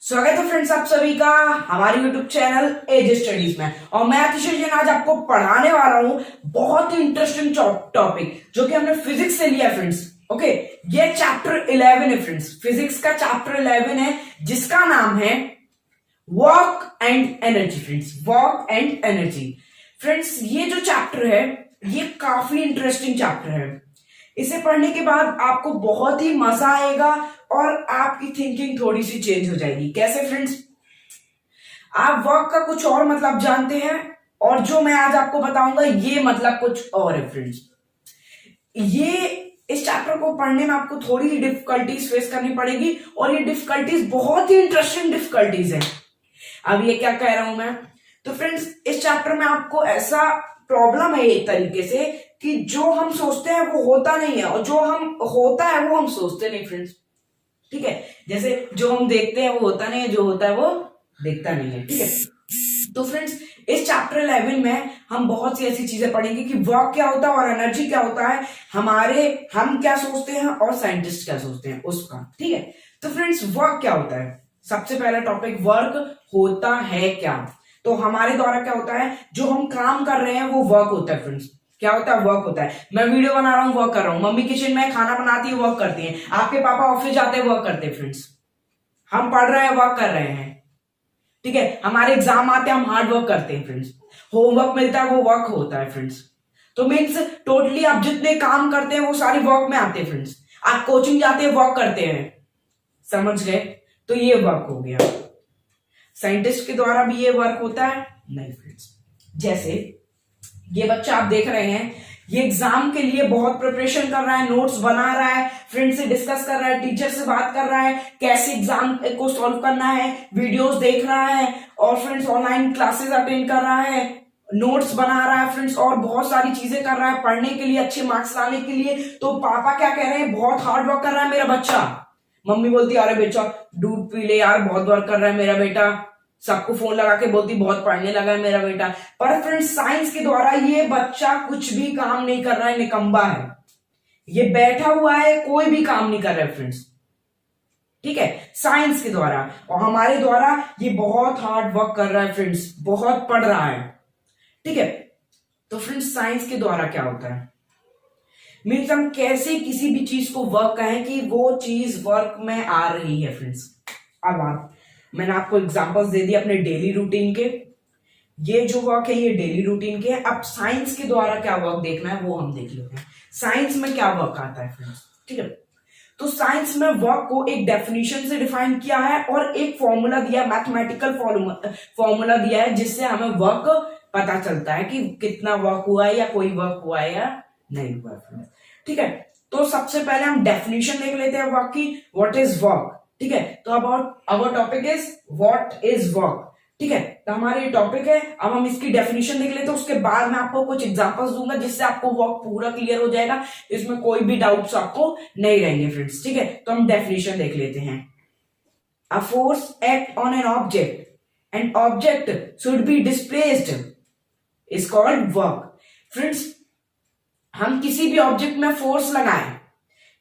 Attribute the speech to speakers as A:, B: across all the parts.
A: स्वागत है फ्रेंड्स आप सभी का हमारे YouTube चैनल एज स्टडीज में। और मैं अतिशय जैन आज आपको पढ़ाने वाला हूं बहुत ही इंटरेस्टिंग टॉपिक जो कि हमने फिजिक्स से लिया है फ्रेंड्स। ओके, ये चैप्टर 11 है फ्रेंड्स, फिजिक्स का चैप्टर 11 है जिसका नाम है work and energy. Friends, work and energy. Friends, ये जो चैप्टर है ये काफी इंटरेस्टिंग चैप्टर है। इसे पढ़ने के बाद आपको बहुत ही मजा आएगा और आपकी थिंकिंग थोड़ी सी चेंज हो जाएगी। कैसे फ्रेंड्स? आप वर्क का कुछ और मतलब जानते हैं और जो मैं आज आपको बताऊंगा ये मतलब कुछ और है फ्रेंड्स। ये इस चैप्टर को पढ़ने में आपको थोड़ी सी डिफिकल्टीज फेस करनी पड़ेगी और ये डिफिकल्टीज बहुत ही इंटरेस्टिंग डिफिकल्टीज है। अब ये क्या कह रहा हूं मैं? तो फ्रेंड्स, इस चैप्टर में आपको ऐसा प्रॉब्लम है एक तरीके से कि जो हम सोचते हैं वो होता नहीं है और जो हम होता है वो हम सोचते नहीं फ्रेंड्स। ठीक है, जैसे जो हम देखते हैं वो होता नहीं है, जो होता है वो देखता नहीं है। ठीक है, तो फ्रेंड्स इस चैप्टर 11 में हम बहुत सी ऐसी चीजें पढ़ेंगे कि वर्क क्या होता है और एनर्जी क्या होता है, हम क्या सोचते हैं और साइंटिस्ट क्या सोचते हैं उसका। ठीक है, तो फ्रेंड्स वर्क क्या होता है? सबसे पहला टॉपिक, वर्क होता है क्या? तो हमारे द्वारा क्या होता है, जो हम काम कर रहे हैं वो वर्क होता है फ्रेंड्स। क्या होता है? वर्क होता है। मैं वीडियो बना रहा हूं, वर्क कर रहा हूं। मम्मी किचन में खाना बनाती है, वर्क करती है। आपके पापा ऑफिस जाते हैं, वर्क करते हैं फ्रेंड्स। हम पढ़ रहे हैं, वर्क कर रहे हैं। ठीक है, हमारे एग्जाम आते हैं, हम हार्ड वर्क करते हैं फ्रेंड्स। होमवर्क मिलता है, वो वर्क होता है फ्रेंड्स। तो मीन्स टोटली आप जितने काम करते हैं वो सारे वर्क में आते हैं फ्रेंड्स। आप कोचिंग जाते हैं, वर्क करते हैं। समझ गए? तो ये वर्क हो गया। साइंटिस्ट के द्वारा भी ये वर्क होता है? नहीं फ्रेंड्स। जैसे ये बच्चा आप देख रहे हैं, ये एग्जाम के लिए बहुत प्रिपरेशन कर रहा है, नोट्स बना रहा है, फ्रेंड से डिस्कस कर रहा है, टीचर से बात कर रहा है, कैसे एग्जाम को सॉल्व करना है, वीडियोस देख रहा है और फ्रेंड्स ऑनलाइन क्लासेस अटेंड कर रहा है, नोट्स बना रहा है फ्रेंड्स और बहुत सारी चीजें कर रहा है पढ़ने के लिए, अच्छे मार्क्स लाने के लिए। तो पापा क्या कह रहे हैं? बहुत हार्ड वर्क कर रहा है मेरा बच्चा। मम्मी बोलती है अरे बेटा दूध पी ले यार, बहुत वर्क कर रहा है मेरा बेटा। सबको फोन लगा के बोलती बहुत पढ़ने लगा है मेरा बेटा। पर फ्रेंड्स साइंस के द्वारा ये बच्चा कुछ भी काम नहीं कर रहा है, निकम्बा है। ये बैठा हुआ है, कोई भी काम नहीं कर रहा है फ्रेंड्स। ठीक है, साइंस के द्वारा। और हमारे द्वारा ये बहुत हार्ड वर्क कर रहा है फ्रेंड्स, बहुत पढ़ रहा है। ठीक है, तो फ्रेंड्स साइंस के द्वारा क्या होता है, मीन्स हम कैसे किसी भी चीज को वर्क कहें कि वो चीज वर्क में आ रही है फ्रेंड्स। अब मैंने आपको एग्जांपल्स दे दिए अपने डेली रूटीन के। ये जो वर्क है ये डेली रूटीन के। अब साइंस के द्वारा क्या वर्क देखना है वो हम देख लेते हैं। साइंस में क्या वर्क आता है फ्रेंड्स? ठीक है, तो साइंस में वर्क को एक डेफिनेशन से डिफाइन किया है और एक फॉर्मूला दिया, मैथमेटिकल फॉर्मूला दिया है जिससे हमें वर्क पता चलता है कि कितना वर्क हुआ है या कोई वर्क हुआ है या नहीं हुआ फ्रेंड्स। ठीक है, तो सबसे पहले हम डेफिनेशन देख लेते हैं वर्क की। What is work? ठीक है, तो about our topic is what is work. ठीक है, तो हमारे टॉपिक है। अब हम इसकी डेफिनेशन देख लेते हैं, उसके बाद मैं आपको कुछ एग्जांपल्स दूंगा जिससे आपको वर्क पूरा क्लियर हो जाएगा, इसमें कोई भी डाउट्स आपको नहीं रहेंगे फ्रेंड्स। ठीक है, तो हम डेफिनेशन देख लेते हैं। A force act on an object and object should be displaced is called work. Friends, हम किसी भी ऑब्जेक्ट में फोर्स लगाएं,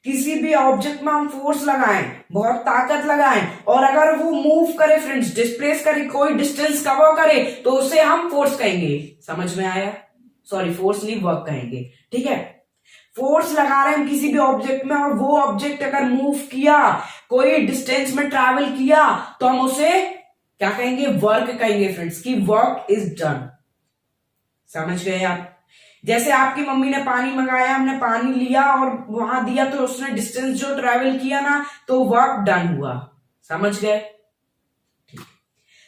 A: किसी भी ऑब्जेक्ट में हम फोर्स लगाएं, बहुत ताकत लगाएं और अगर वो मूव करे फ्रेंड्स, डिस्प्लेस करे, कोई डिस्टेंस कवर करे तो उसे हम फोर्स कहेंगे। समझ में आया? सॉरी, फोर्स नहीं, वर्क कहेंगे। ठीक है, फोर्स लगा रहे हैं हम किसी भी ऑब्जेक्ट में और वो ऑब्जेक्ट अगर मूव किया, कोई डिस्टेंस में ट्रैवल किया तो हम उसे क्या कहेंगे? वर्क कहेंगे फ्रेंड्स, कि वर्क इज डन। समझ गए आप? जैसे आपकी मम्मी ने पानी मंगाया, हमने पानी लिया और वहां दिया तो उसने डिस्टेंस जो ट्रेवल किया ना, तो वर्क डन हुआ। समझ गए? ठीक,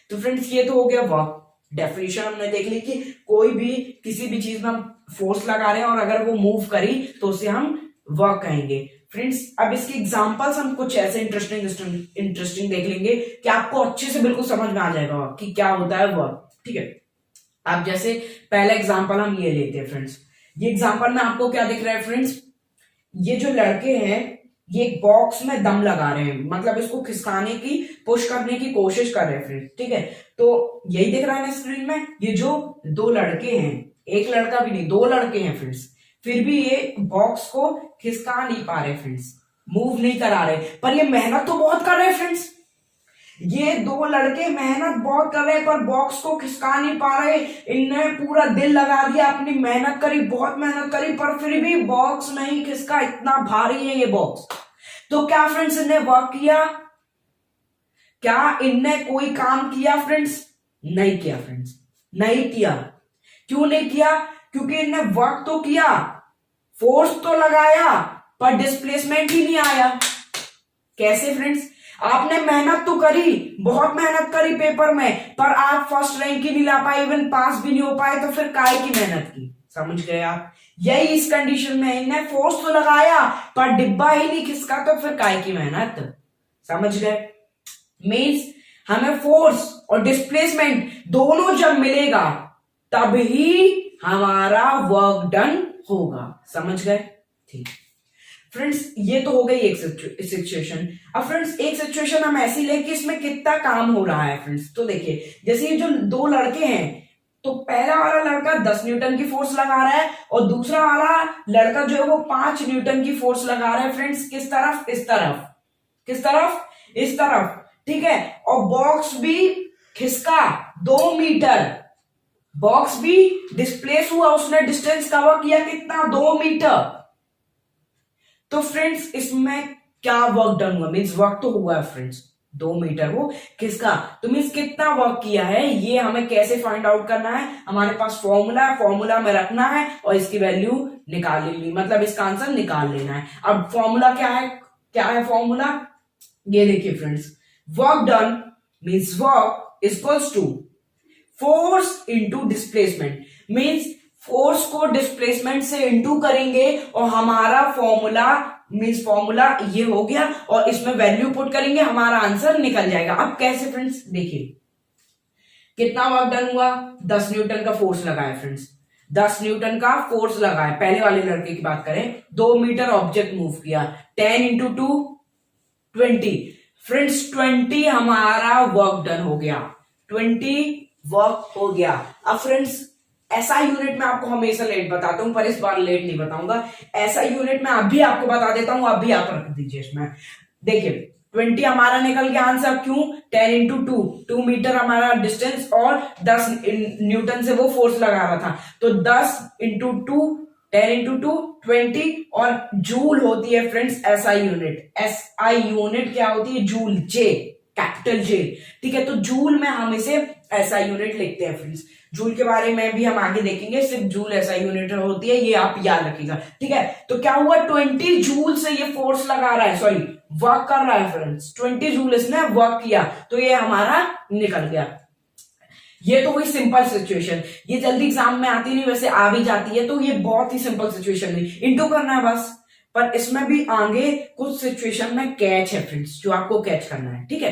A: तो फ्रेंड्स ये तो हो गया वर्क। डेफिनेशन हमने देख ली कि कोई भी किसी भी चीज में हम फोर्स लगा रहे हैं और अगर वो मूव करी तो उसे हम वर्क कहेंगे फ्रेंड्स। अब इसके एग्जांपल्स हम कुछ ऐसे इंटरेस्टिंग देख लेंगे कि आपको अच्छे से बिल्कुल समझ में आ जाएगा कि क्या होता है वर्क। ठीक है, अब जैसे पहला एग्जांपल हम ये लेते हैं फ्रेंड्स। ये एग्जांपल में आपको क्या दिख रहा है फ्रेंड्स? ये जो लड़के हैं ये एक बॉक्स में दम लगा रहे हैं, मतलब इसको खिसकाने की, पुश करने की कोशिश कर रहे हैं फ्रेंड्स। ठीक है, तो यही दिख रहा है ना स्क्रीन में। ये जो दो लड़के हैं, एक लड़का भी नहीं, दो लड़के हैं फ्रेंड्स, फिर भी ये बॉक्स को खिसका नहीं पा रहे फ्रेंड्स, मूव नहीं करा रहे, पर ये मेहनत तो बहुत कर रहे हैं फ्रेंड्स। ये दो लड़के मेहनत बहुत कर रहे हैं पर बॉक्स को खिसका नहीं पा रहे। इनने पूरा दिल लगा दिया, अपनी मेहनत करी, बहुत मेहनत करी, पर फिर भी बॉक्स नहीं खिसका। इतना भारी है ये बॉक्स। तो क्या फ्रेंड्स इनने वर्क किया? क्या इनने कोई काम किया फ्रेंड्स? नहीं किया फ्रेंड्स, नहीं किया। क्यों नहीं किया? क्योंकि इनने वर्क तो किया, फोर्स तो लगाया, पर डिस्प्लेसमेंट ही नहीं आया। कैसे फ्रेंड्स? आपने मेहनत तो करी, बहुत मेहनत करी पेपर में, पर आप फर्स्ट रैंक ही नहीं ला पाए, इवन पास भी नहीं हो पाए, तो फिर काय की मेहनत की? समझ गए आप? यही इस कंडीशन में इन्हें फोर्स तो लगाया पर डिब्बा ही नहीं खिसका, तो फिर काय की मेहनत? समझ गए? मीन्स हमें फोर्स और डिस्प्लेसमेंट दोनों जब मिलेगा तब ही हमारा वर्क डन होगा। समझ गए? ठीक फ्रेंड्स, ये तो हो गई एक सिचुएशन। अब फ्रेंड्स एक सिचुएशन हम ऐसी ले कि इसमें कितना काम हो रहा है फ्रेंड्स। तो देखिए, जैसे ये जो दो लड़के हैं, तो पहला वाला लड़का 10 न्यूटन की फोर्स लगा रहा है और दूसरा वाला लड़का जो है वो 5 न्यूटन की फोर्स लगा रहा है फ्रेंड्स। किस तरफ? इस तरफ। किस तरफ? इस तरफ। ठीक है। और बॉक्स भी खिसका 2 मीटर। बॉक्स भी डिस्प्लेस हुआ, उसने डिस्टेंस कवर किया कितना? 2 मीटर। तो फ्रेंड्स इसमें क्या वर्क डन हुआ? मीन्स वर्क तो हुआ है फ्रेंड्स, 2 मीटर वो किसका? तो मीन्स कितना वर्क किया है, ये हमें कैसे फाइंड आउट करना है? हमारे पास फॉर्मूला है, फॉर्मूला में रखना है और इसकी वैल्यू निकाल लेनी, मतलब इसका आंसर निकाल लेना है। अब फॉर्मूला क्या है? क्या है फॉर्मूला? ये देखिए friends, work done means work equals to force into displacement. Means force को डिस्प्लेसमेंट से इंटू करेंगे और हमारा फॉर्मूला मीन्स फॉर्मूला ये हो गया और इसमें वैल्यू पुट करेंगे, हमारा आंसर निकल जाएगा। अब कैसे फ्रेंड्स? देखिए कितना वर्क डन हुआ? 10 न्यूटन का फोर्स लगा है फ्रेंड्स, 10 न्यूटन का फोर्स लगा है। पहले वाले लड़के की बात करें, 2 मीटर ऑब्जेक्ट मूव किया, 10 इंटू 2 20 फ्रेंड्स, 20 हमारा वर्क डन हो गया, 20 वर्क हो गया। अब फ्रेंड्स ऐसा यूनिट मैं आपको हमेशा लेट बताता हूं, पर इस बार लेट नहीं बताऊंगा। ऐसा यूनिट मैं अभी आपको बता देता हूं, अभी आप रख दीजिए इसमें। देखिए 20 हमारा निकल गया आंसर। क्यों? 10 इंटू 2 मीटर हमारा डिस्टेंस और 10 न्यूटन से वो फोर्स लगा रहा था, तो 10 इंटू 2 10 इंटू 2 20 और जूल होती है friends SI unit. SI unit क्या होती है? जूल, जे, कैपिटल जे। ठीक है, तो जूल में हम इसे एसआई यूनिट लिखते हैं फ्रेंड्स। जूल के बारे में भी हम आगे देखेंगे, सिर्फ जूल एसआई यूनिट होती है, ये आप याद रखिएगा। ठीक है, तो क्या हुआ? 20 जूल से ये फोर्स लगा रहा है, सॉरी वर्क कर रहा है फ्रेंड्स, 20 जूल इसने वर्क किया, तो ये हमारा निकल गया। ये तो हुई सिंपल सिचुएशन, ये जल्दी एग्जाम में आती नहीं, वैसे आ भी जाती है, तो ये बहुत ही सिंपल सिचुएशन है, इंटू करना है बस। पर इसमें भी आगे कुछ सिचुएशन में कैच है फ्रेंड्स, जो आपको कैच करना है। ठीक है,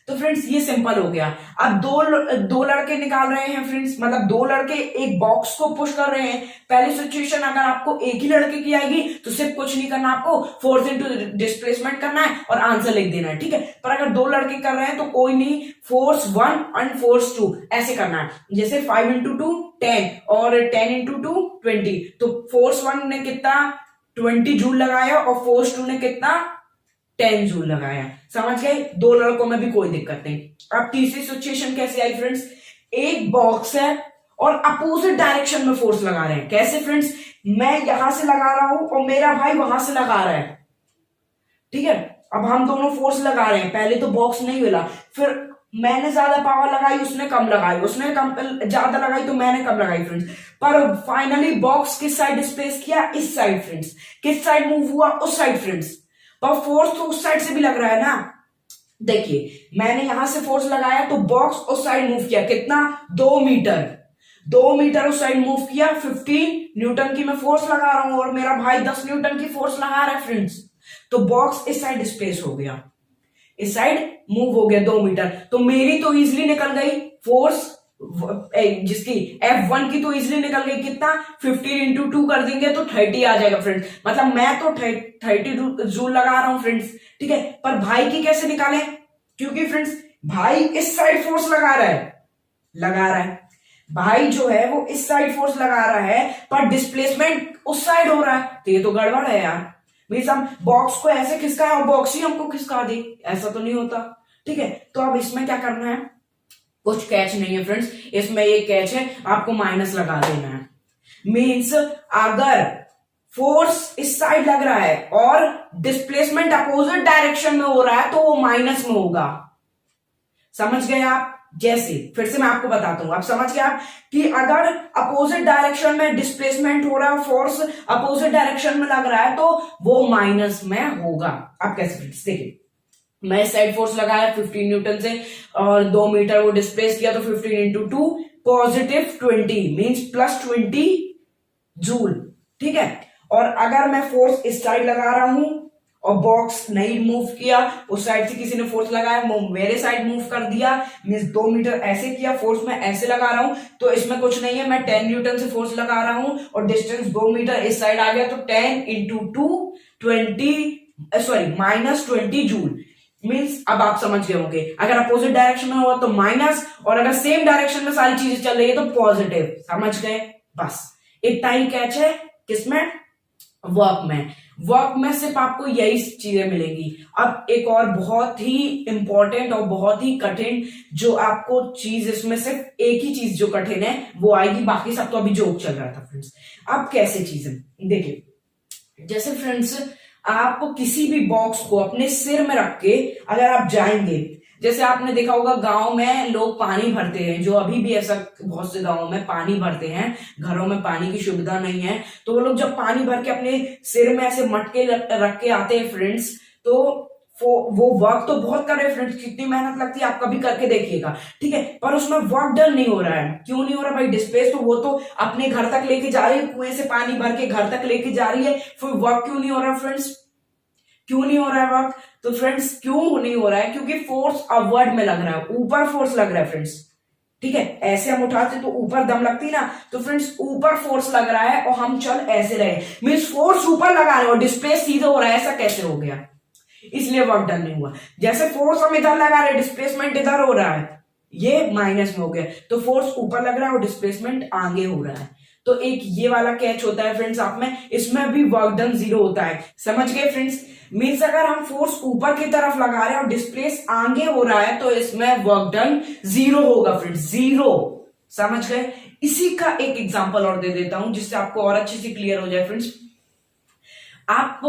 A: तो फ्रेंड्स ये सिंपल हो गया। अब दो लड़के निकाल रहे हैं फ्रेंड्स, मतलब 2 लड़के एक बॉक्स को पुश कर रहे हैं। पहली सिचुएशन अगर आपको एक ही लड़के की आएगी तो सिर्फ कुछ नहीं करना, आपको फोर्स इनटू डिस्प्लेसमेंट करना है और आंसर लिख देना है। ठीक है, पर अगर 2 लड़के कर रहे हैं तो कोई नहीं, फोर्स 1 एंड फोर्स 2 ऐसे करना है। जैसे 5 इंटू 2 10 और 10 इंटू 2 20, तो फोर्स 1 ने कितना 20 जूल लगाया और फोर्स 2 ने कितना 10 जूल लगाया। समझ गए? 2 लड़कों में भी कोई दिक्कत नहीं। अब तीसरी सिचुएशन कैसे आई फ्रेंड्स? एक बॉक्स है और अपोजिट डायरेक्शन में फोर्स लगा रहे हैं। कैसे फ्रेंड्स? मैं यहां से लगा रहा हूं और मेरा भाई वहां से लगा रहा है। ठीक है, अब हम दोनों फोर्स लगा रहे हैं। पहले तो बॉक्स नहीं मिला, फिर मैंने ज्यादा पावर लगाई, उसने कम लगाई, उसने कम ज्यादा लगाई तो मैंने कम लगाई फ्रेंड्स। पर फाइनली बॉक्स किस साइड डिस्प्लेस किया? इस साइड फ्रेंड्स। किस साइड मूव हुआ? उस साइड फ्रेंड्स। पर फोर्स तो उस साइड से भी लग रहा है ना। देखिए मैंने यहां से फोर्स लगाया तो बॉक्स उस साइड मूव किया, कितना 2 मीटर। 2 मीटर उस साइड मूव किया, 15 न्यूटन की मैं फोर्स लगा रहा हूं और मेरा भाई 10 न्यूटन की फोर्स लगा रहा है फ्रेंड्स। तो बॉक्स इस साइड डिस्प्लेस हो गया, इस साइड मूव हो गया 2 मीटर। तो मेरी तो इजिली निकल गई फोर्स, जिसकी F1 की तो इजिली निकल गई, कितना 15 इंटू 2 कर देंगे तो 30 आ जाएगा फ्रेंड्स। मतलब मैं तो 30 जूल लगा रहा हूं फ्रेंड्स। ठीक है, पर भाई की कैसे निकालें? क्योंकि फ्रेंड्स भाई इस साइड फोर्स लगा रहा है, भाई जो है वो इस साइड फोर्स लगा रहा है पर डिस्प्लेसमेंट उस साइड हो रहा है, तो ये तो गड़बड़ है यार। मीन्स हम बॉक्स को ऐसे खिसकाए और बॉक्स ही हमको खिसका दे, ऐसा तो नहीं होता। ठीक है, तो अब इसमें क्या करना है, कुछ कैच नहीं है फ्रेंड्स, इसमें ये कैच है, आपको माइनस लगा देना है। मीन्स अगर फोर्स इस साइड लग रहा है और डिस्प्लेसमेंट अपोजिट डायरेक्शन में हो रहा है तो वो माइनस में होगा। समझ गए आप? जैसे फिर से मैं आपको बताता हूं, आप समझ गए आप कि अगर अपोजिट डायरेक्शन में डिस्प्लेसमेंट हो रहा है, फोर्स अपोजिट डायरेक्शन में लग रहा है तो वो माइनस में होगा। आप कैसे फ्रेंड्स देखिए, मैं साइड फोर्स लगाया 15 न्यूटन से और 2 मीटर वो डिस्प्लेस किया, तो 15 into 2 positive 20 means plus 20 joule. ठीक है, और अगर मैं फोर्स इस साइड लगा रहा हूं और बॉक्स नहीं मूव किया, उस साइड से किसी ने फोर्स लगाया, मेरे साइड मूव कर दिया, मीन्स 2 मीटर ऐसे किया, फोर्स मैं ऐसे लगा रहा हूं, तो इसमें कुछ नहीं है, मैं 10 न्यूटन से फोर्स लगा रहा हूं और डिस्टेंस 2 मीटर इस साइड आ गया, तो 10 इंटू 2 माइनस 20 जूल। मीन्स अब आप समझ गए होंगे, अगर अपोजिट डायरेक्शन में हुआ तो माइनस, और अगर सेम डायरेक्शन में सारी चीजें चल रही है तो पॉजिटिव। समझ गए? बस इतना ही कैच है किसमें, वर्क में। वर्क में सिर्फ आपको यही चीजें मिलेंगी। अब एक और बहुत ही इंपॉर्टेंट और बहुत ही कठिन जो आपको चीज, इसमें सिर्फ एक ही चीज जो कठिन है वो आएगी, बाकी सब तो अभी जोक चल रहा था फ्रेंड्स। अब कैसे चीजें देखिए, जैसे फ्रेंड्स आप किसी भी बॉक्स को अपने सिर में रख के अगर आप जाएंगे, जैसे आपने देखा होगा गांव में लोग पानी भरते हैं, जो अभी भी ऐसा बहुत से गांवों में पानी भरते हैं, घरों में पानी की सुविधा नहीं है, तो वो लोग जब पानी भर के अपने सिर में ऐसे मटके रख के आते हैं फ्रेंड्स, तो वो वर्क तो बहुत कर रहे हैं फ्रेंड्स, कितनी मेहनत लगती है आप कभी करके देखिएगा। ठीक है, पर उसमें वर्क डन नहीं हो रहा है। क्यों नहीं हो रहा भाई? डिस्प्लेस तो वो तो अपने घर तक लेके जा रही है, कुएं से पानी भर के घर तक लेके जा रही है, फिर वर्क क्यों नहीं हो रहा फ्रेंड्स? क्यों नहीं हो रहा है वर्क? तो फ्रेंड्स क्यों नहीं हो रहा है? क्योंकि फोर्स अपवर्ड में लग रहा है, ऊपर फोर्स लग रहा है फ्रेंड्स। ठीक है, ऐसे हम उठाते तो ऊपर दम लगती ना, तो फ्रेंड्स ऊपर फोर्स लग रहा है और हम चल ऐसे रहे, मीन्स फोर्स ऊपर लगा रहे और डिस्प्लेस सीधे हो रहा है। ऐसा कैसे हो गया? इसलिए वर्क डन नहीं हुआ। जैसे फोर्स हम इधर लगा रहे, डिस्प्लेसमेंट इधर हो रहा है, ये माइनस में हो गया, तो फोर्स ऊपर लग रहा है और डिस्प्लेसमेंट आगे हो रहा है। तो एक ये वाला कैच होता है फ्रेंड्स आप में, इसमें भी वर्क डन 0 होता है। समझ गए फ्रेंड्स? मीन्स अगर हम फोर्स ऊपर की तरफ लगा रहे हैं और डिस्प्लेस आगे हो रहा है तो इसमें वर्क डन 0 होगा फ्रेंड्स, 0। समझ गए? इसी का एक एग्जांपल और दे देता हूं जिससे आपको और अच्छे से क्लियर हो जाए फ्रेंड्स। आप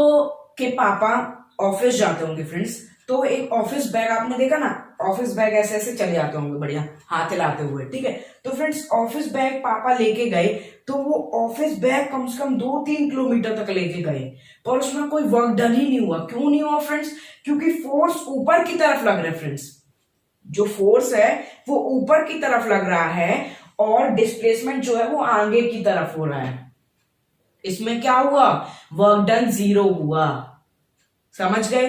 A: के पापा ऑफिस जाते होंगे फ्रेंड्स, तो एक ऑफिस बैग आपने देखा ना, ऑफिस बैग ऐसे ऐसे चले जाते होंगे बढ़िया हाथ हिलाते हुए। ठीक है, तो फ्रेंड्स ऑफिस बैग पापा लेके गए, तो वो ऑफिस बैग कम से कम 2-3 किलोमीटर तक लेके गए, पर उसमें कोई वर्क डन ही नहीं हुआ। क्यों नहीं हुआ फ्रेंड्स? क्योंकि फोर्स ऊपर की तरफ लग रहा है फ्रेंड्स, जो फोर्स है वो ऊपर की तरफ लग रहा है और डिस्प्लेसमेंट जो है वो आगे की तरफ हो रहा है। इसमें क्या हुआ? वर्क डन 0 हुआ। समझ गए?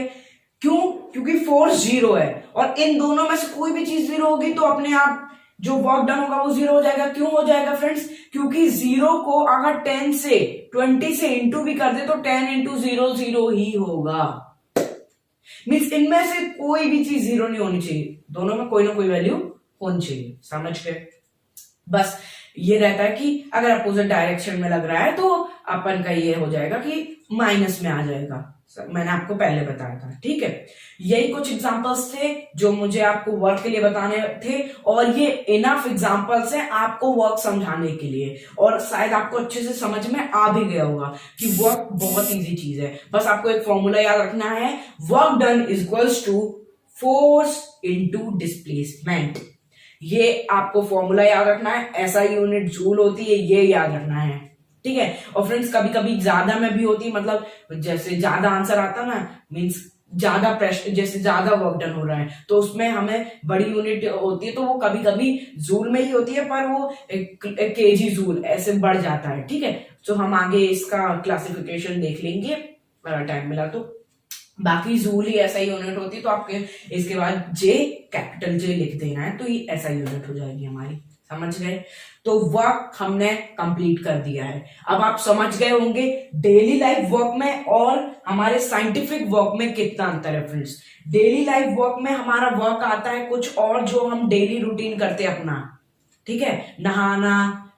A: क्यों? क्योंकि फोर्स 0 है और इन दोनों में से कोई भी चीज 0 होगी तो अपने आप जो वर्क डन होगा वो 0 हो जाएगा। क्यों हो जाएगा फ्रेंड्स? क्योंकि 0 को अगर 20 से इंटू भी कर दे तो 10 इंटू 0 0 ही होगा। मीन्स इनमें से कोई भी चीज 0 नहीं होनी चाहिए, दोनों में कोई ना कोई वैल्यू होनी चाहिए। समझ गए? बस ये रहता है कि अगर अपोजिट डायरेक्शन में लग रहा है तो अपन का ये हो जाएगा कि माइनस में आ जाएगा। मैंने आपको पहले बताया था। ठीक है, यही कुछ एग्जांपल्स थे जो मुझे आपको वर्क के लिए बताने थे, और ये इनफ एग्जांपल्स हैं आपको वर्क समझाने के लिए, और शायद आपको अच्छे से समझ में आ भी गया होगा कि वर्क बहुत इजी चीज है। बस आपको एक फॉर्मूला याद रखना है, work done is equals to force into displacement. ये आपको फॉर्मूला याद रखना है, ऐसा यूनिट जूल होती है, ये याद रखना है। ठीक है, और फ्रेंड्स कभी कभी ज्यादा में भी होती है, मतलब जैसे ज्यादा आंसर आता ना, मींस ज्यादा प्रेशर, जैसे ज्यादा वर्क डन हो रहा है तो उसमें हमें बड़ी यूनिट होती है, तो वो कभी कभी जूल में ही होती है, पर वो केजी जूल ऐसे बढ़ जाता है। ठीक है, तो हम आगे इसका क्लासिफिकेशन देख लेंगे टाइम मिला तो। बाकी जूल ही ऐसा यूनिट होती है, तो आपके इसके बाद जे, कैपिटल जे लिख देना है, तो ये ऐसा यूनिट हो जाएगी हमारी। समझ गए? तो वर्क हमने कंप्लीट कर दिया है। अब आप समझ गए होंगे डेली लाइफ वर्क में और हमारे साइंटिफिक वर्क में कितना अंतर है फ्रेंड्स। डेली लाइफ वर्क में हमारा वर्क आता है कुछ और जो हम डेली रूटीन करते हैं अपना। ठीक है, नहाना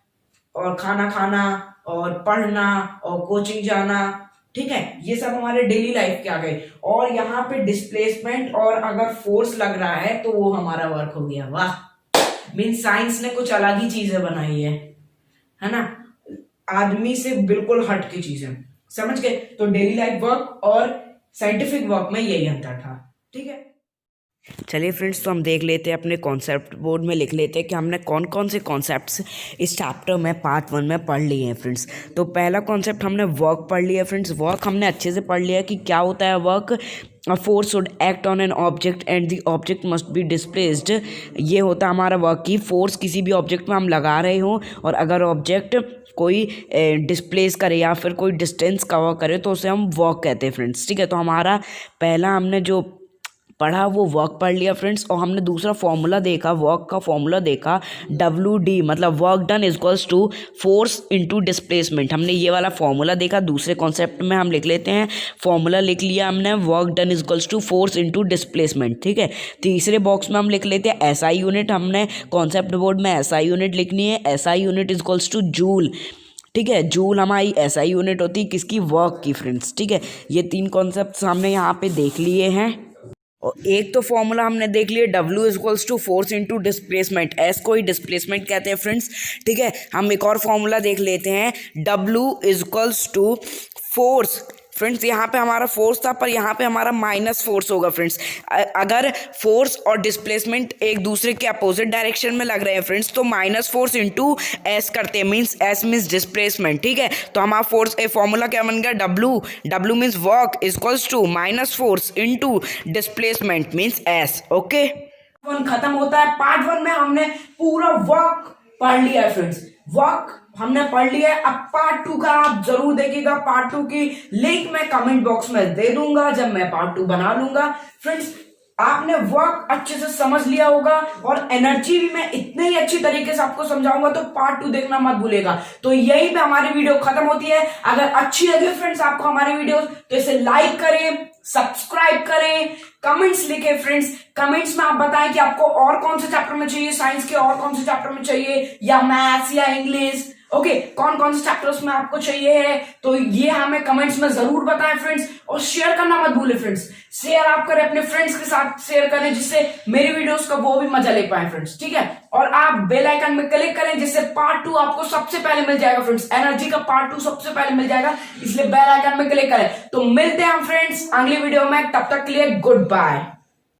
A: और खाना खाना और पढ़ना और कोचिंग जाना। ठीक है, ये सब हमारे डेली लाइफ के आ गए। और यहाँ पे डिस्प्लेसमेंट और अगर फोर्स लग रहा है तो वो हमारा वर्क हो गया। वाह, मीन साइंस ने कुछ अलग ही चीजें बनाई है ना, आदमी से बिल्कुल हट की चीजें, समझ गए। तो डेली लाइफ वर्क और साइंटिफिक वर्क में यही अंतर था। ठीक है, चलिए फ्रेंड्स, तो हम देख लेते हैं, अपने कॉन्सेप्ट बोर्ड में लिख लेते हैं कि हमने कौन कौन से कॉन्सेप्ट्स इस चैप्टर में पार्ट 1 में पढ़ लिए हैं फ्रेंड्स। तो पहला कॉन्सेप्ट हमने वर्क पढ़ लिया फ्रेंड्स। वर्क हमने अच्छे से पढ़ लिया कि क्या होता है work. A force should act on an object and the object must be displaced. ये होता है हमारा वर्क की फोर्स किसी भी ऑब्जेक्ट में हम लगा रहे हो और अगर ऑब्जेक्ट कोई डिस्प्लेस करे या फिर कोई डिस्टेंस कवर करे तो उसे हम वर्क कहते हैं फ्रेंड्स। ठीक है, तो हमारा पहला हमने जो पढ़ा वो वर्क पढ़ लिया फ्रेंड्स। और हमने दूसरा फॉर्मूला देखा, वर्क का फॉर्मूला देखा, WD मतलब work done is equals to force into displacement. हमने ये वाला फॉर्मूला देखा। दूसरे कॉन्सेप्ट में हम लिख लेते हैं, फॉर्मूला लिख लिया हमने, work done is equals to force into displacement. ठीक है, तीसरे बॉक्स में हम लिख लेते हैं SI यूनिट। हमने कॉन्सेप्ट बोर्ड में SI यूनिट लिखनी है। SI unit is equals two joule. ठीक है, जूल हमारी SI यूनिट होती है किसकी, वर्क की फ्रेंड्स। ठीक है, ये 3 कॉन्सेप्ट हमने यहाँ पे देख लिए हैं। और एक तो फॉर्मूला हमने देख लिया, W is equals to force into displacement. S को ही डिस्प्लेसमेंट कहते हैं फ्रेंड्स। ठीक है, हम एक और फॉर्मूला देख लेते हैं, W is equals to force. Friends यहाँ पे हमारा फोर्स था पर यहाँ पे हमारा माइनस फोर्स होगा फ्रेंड्स। अगर फोर्स और डिस्प्लेसमेंट एक दूसरे के अपोजिट डायरेक्शन में लग रहे हैं फ्रेंड्स तो माइनस फोर्स इंटू एस करते हैं, मीन्स एस मीन्स डिस्प्लेसमेंट। ठीक है, तो हमारा फोर्स फॉर्मूला क्या बन गया, W means work is equals to minus force into displacement means S. Okay, खत्म होता है। पार्ट 1 में हमने पूरा वर्क पढ़ लिया है फ्रेंड्स, वर्क हमने पढ़ लिया है। अब पार्ट 2 का आप जरूर देखिएगा। पार्ट 2 की लिंक मैं कमेंट बॉक्स में दे दूंगा जब मैं पार्ट 2 बना लूंगा। फ्रेंड्स, आपने वर्क अच्छे से समझ लिया होगा और एनर्जी भी मैं इतने ही अच्छी तरीके से आपको समझाऊंगा, तो पार्ट 2 देखना मत भूलेगा। तो यही पे हमारी वीडियो खत्म होती है। अगर अच्छी लगी फ्रेंड्स आपको हमारी वीडियो तो इसे लाइक करें, सब्सक्राइब करें, कमेंट्स लिखें फ्रेंड्स। कमेंट्स में आप बताएं कि आपको और कौन से चैप्टर में चाहिए, साइंस के और कौन से चैप्टर में चाहिए, या मैथ्स या इंग्लिश। ओके, कौन कौन से चैप्टर्स में आपको चाहिए है, तो ये हमें कमेंट्स में जरूर बताएं फ्रेंड्स। और शेयर करना मत भूलें फ्रेंड्स, शेयर आप करें अपने फ्रेंड्स के साथ, शेयर करें जिससे मेरी वीडियोस का वो भी मजा ले पाए फ्रेंड्स। ठीक है, और आप बेल आइकन में क्लिक करें जिससे पार्ट 2 आपको सबसे पहले मिल जाएगा फ्रेंड्स। एनर्जी का पार्ट 2 सबसे पहले मिल जाएगा, इसलिए बेल आइकन में क्लिक करें। तो मिलते हैं हम फ्रेंड्स अगली वीडियो में, तब तक के लिए गुड बाय।